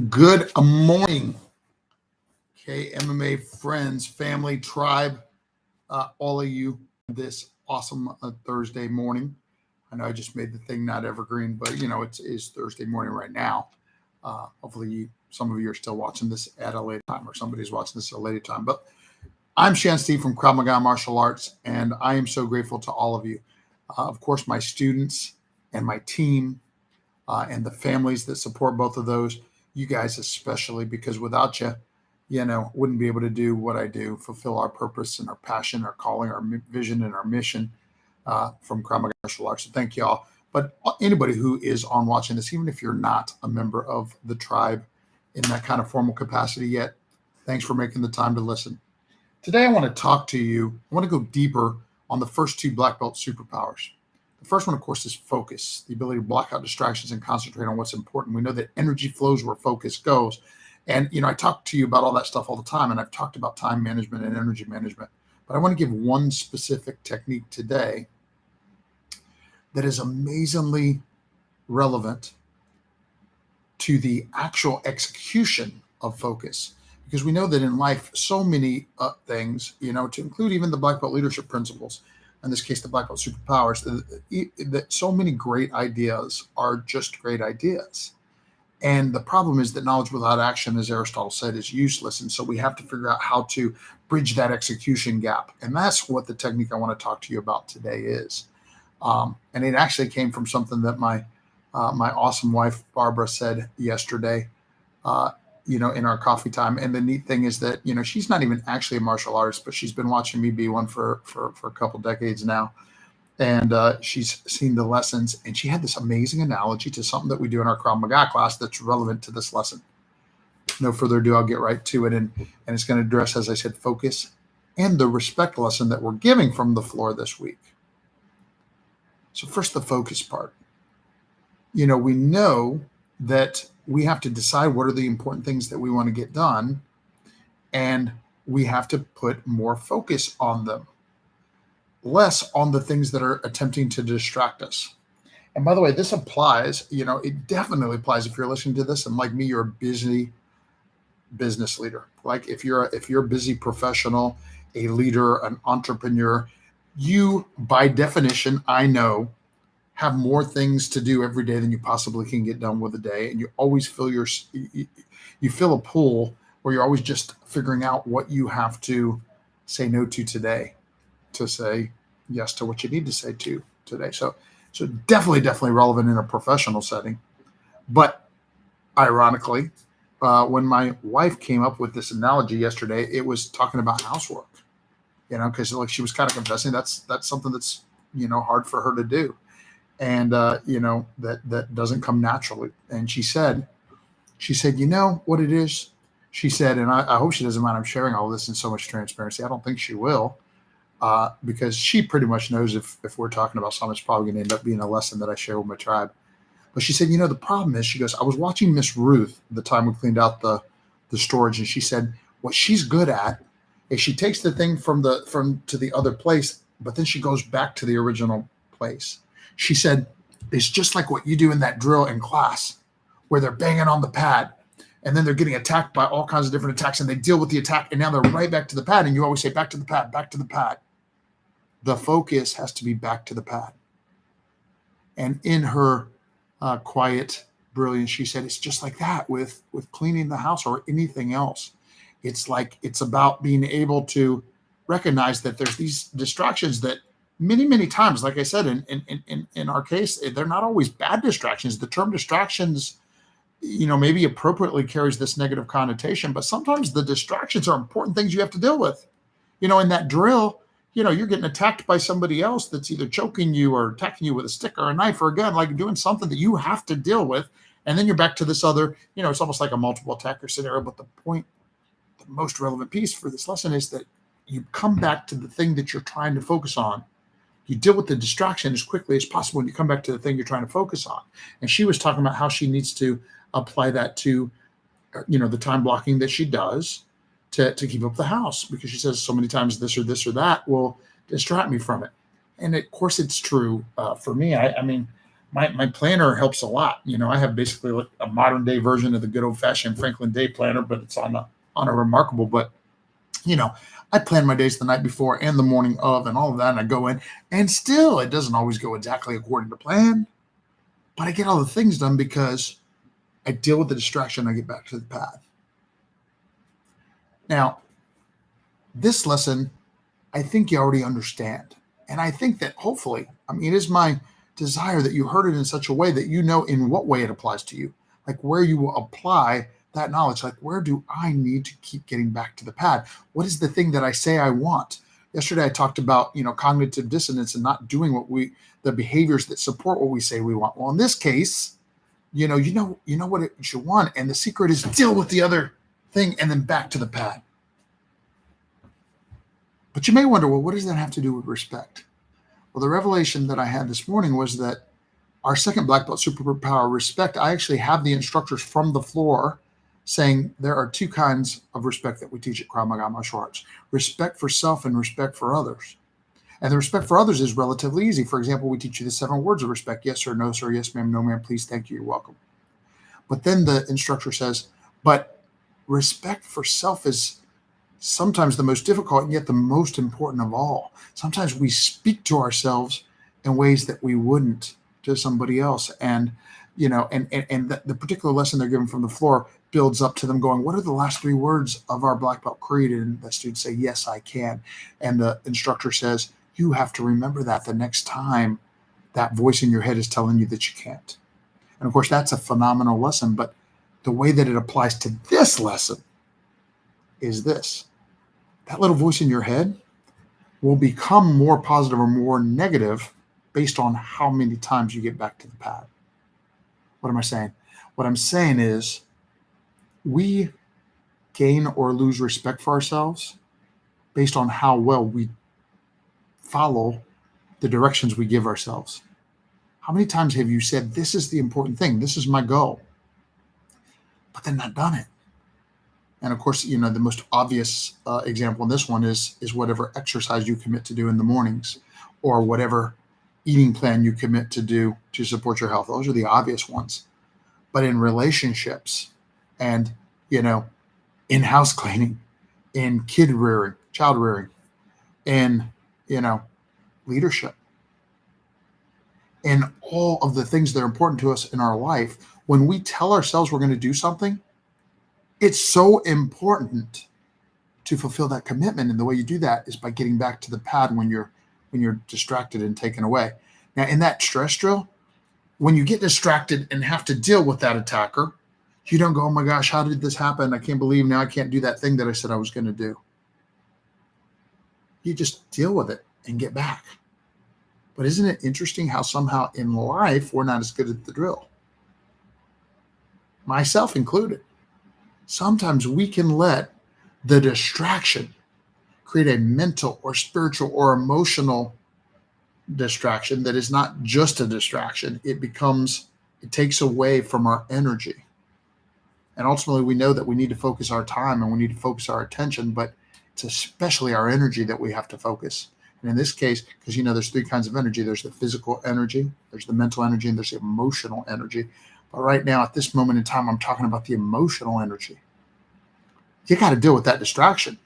Good morning, KMMA friends, family, tribe, all of you this awesome Thursday morning. I know I just made the thing not evergreen, but it's Thursday morning right now. Hopefully, some of you are still watching this at a later time, or somebody's watching this at a later time. But I'm Shan Steve from Krav Maga Martial Arts, and I am so grateful to all of you. Of course, my students and my team, and the families that support both of those, you guys especially, because without you, wouldn't be able to do what I do, fulfill our purpose and our passion, our calling, our vision, and our mission from Krav Maga Martial Arts. So thank y'all. But anybody who is on watching this, even if you're not a member of the tribe in that kind of formal capacity yet, thanks for making the time to listen. Today, I want to talk to you. I want to go deeper on the first two black belt superpowers. The first one, of course, is focus, the ability to block out distractions and concentrate on what's important. We know that energy flows where focus goes. And, I talk to you about all that stuff all the time, and I've talked about time management and energy management. But I want to give one specific technique today that is amazingly relevant to the actual execution of focus. Because we know that in life, so many things, to include even the black belt leadership principles, in this case, the black belt superpowers, that so many great ideas are just great ideas. And the problem is that knowledge without action, as Aristotle said, is useless. And so we have to figure out how to bridge that execution gap. And that's what the technique I want to talk to you about today is. And it actually came from something that my awesome wife, Barbara, said yesterday, in our coffee time. And the neat thing is that, she's not even actually a martial artist, but she's been watching me be one for a couple decades now. And she's seen the lessons, and she had this amazing analogy to something that we do in our Krav Maga class that's relevant to this lesson. No further ado, I'll get right to it. And it's going to address, as I said, focus and the respect lesson that we're giving from the floor this week. So first, the focus part. We know that we have to decide what are the important things that we want to get done, and we have to put more focus on them, less on the things that are attempting to distract us. And by the way, this applies, it definitely applies if you're listening to this and like me, you're a busy business leader. Like if you're a busy professional, a leader, an entrepreneur, you, by definition, I know, have more things to do every day than you possibly can get done with a day. And you always you fill a pool where you're always just figuring out what you have to say no to today to say yes to what you need to say to today. So definitely relevant in a professional setting. But ironically, when my wife came up with this analogy yesterday, it was talking about housework, because like she was kind of confessing that's something that's, hard for her to do. And, that doesn't come naturally. And she said, you know what it is? She said, and I hope she doesn't mind I'm sharing all this in so much transparency. I don't think she will, because she pretty much knows if we're talking about something, it's probably going to end up being a lesson that I share with my tribe. But she said, the problem is, she goes, I was watching Miss Ruth the time we cleaned out the storage, and she said, what she's good at is she takes the thing from to the other place, but then she goes back to the original place. She said, it's just like what you do in that drill in class where they're banging on the pad and then they're getting attacked by all kinds of different attacks, and they deal with the attack, and now they're right back to the pad. And you always say, back to the pad, back to the pad. The focus has to be back to the pad. And in her quiet brilliance, she said, it's just like that with cleaning the house or anything else. It's like, it's about being able to recognize that there's these distractions that many times, like I said, in our case, they're not always bad distractions. The term distractions, maybe appropriately carries this negative connotation, but sometimes the distractions are important things you have to deal with. In that drill, you're getting attacked by somebody else that's either choking you or attacking you with a stick or a knife or a gun, like doing something that you have to deal with. And then you're back to this other, it's almost like a multiple attacker scenario. But the most relevant piece for this lesson is that you come back to the thing that you're trying to focus on. You deal with the distraction as quickly as possible, and you come back to the thing you're trying to focus on. And she was talking about how she needs to apply that to, the time blocking that she does to keep up the house, because she says so many times this or that will distract me from it. And of course it's true for me. I mean, My planner helps a lot. I have basically like a modern day version of the good old fashioned Franklin Day planner, but it's on a remarkable. But you know, I plan my days the night before and the morning of and all of that, and I go in, and still it doesn't always go exactly according to plan, but I get all the things done because I deal with the distraction. I get back to the pad. Now, this lesson, I think you already understand. And I think that hopefully, it is my desire that you heard it in such a way that you know in what way it applies to you, like where you will apply that knowledge. Like, where do I need to keep getting back to the pad? What is the thing that I say I want? Yesterday, I talked about, cognitive dissonance and not doing the behaviors that support what we say we want. Well, in this case, you know what you want. And the secret is deal with the other thing and then back to the pad. But you may wonder, well, what does that have to do with respect? Well, the revelation that I had this morning was that our second black belt superpower, respect, I actually have the instructors from the floor saying there are two kinds of respect that we teach at Krav Maga martial arts: respect for self and respect for others. And the respect for others is relatively easy. For example, we teach you the 7 words of respect: yes sir, no sir, yes ma'am, no ma'am, please, thank you, you're welcome. But then the instructor says, but respect for self is sometimes the most difficult and yet the most important of all. Sometimes we speak to ourselves in ways that we wouldn't to somebody else. And, the particular lesson they're given from the floor builds up to them going, what are the last 3 words of our black belt creed? And the students say, yes, I can. And the instructor says, you have to remember that the next time that voice in your head is telling you that you can't. And of course, that's a phenomenal lesson. But the way that it applies to this lesson is this: that little voice in your head will become more positive or more negative based on how many times you get back to the pad. What am I saying? What I'm saying is we gain or lose respect for ourselves based on how well we follow the directions we give ourselves. How many times have you said, this is the important thing, this is my goal, but then not done it? And of course, the most obvious example in this one is whatever exercise you commit to do in the mornings, or whatever eating plan you commit to do to support your health. Those are the obvious ones. But in relationships and, in house cleaning, in kid rearing, child rearing, in, leadership, in all of the things that are important to us in our life, when we tell ourselves we're going to do something, it's so important to fulfill that commitment. And the way you do that is by getting back to the pad when you're distracted and taken away. Now, in that stress drill, when you get distracted and have to deal with that attacker, you don't go, oh my gosh, how did this happen? I can't believe now I can't do that thing that I said I was going to do. You just deal with it and get back. But isn't it interesting how somehow in life we're not as good at the drill? Myself included. Sometimes we can let the distraction create a mental or spiritual or emotional distraction that is not just a distraction. It takes away from our energy. And ultimately, we know that we need to focus our time and we need to focus our attention, but it's especially our energy that we have to focus. And in this case, because there's 3 kinds of energy: there's the physical energy, there's the mental energy, and there's the emotional energy. But right now, at this moment in time, I'm talking about the emotional energy. You got to deal with that distraction.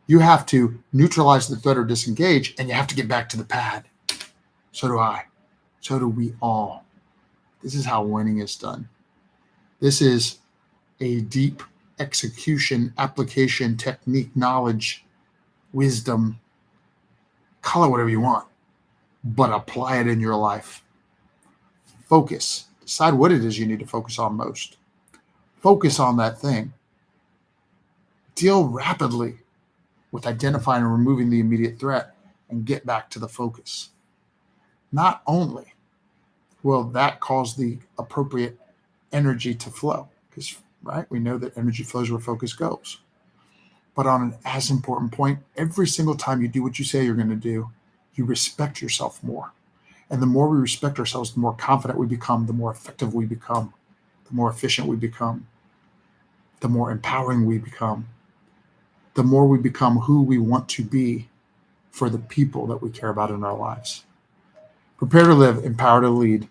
You have to neutralize the threat or disengage, and you have to get back to the pad. So do I. So do we all. This is how winning is done. This is a deep execution, application, technique, knowledge, wisdom, call it whatever you want, but apply it in your life. Focus. Decide what it is you need to focus on most. Focus on that thing. Deal rapidly with identifying and removing the immediate threat and get back to the focus. Not only will that cause the appropriate energy to flow, because, right, we know that energy flows where focus goes. But on an as important point, every single time you do what you say you're going to do, you respect yourself more. And the more we respect ourselves, the more confident we become, the more effective we become, the more efficient we become, the more empowering we become, the more we become who we want to be for the people that we care about in our lives. Prepare to live, empower to lead.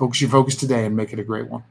Focus your focus today and make it a great one.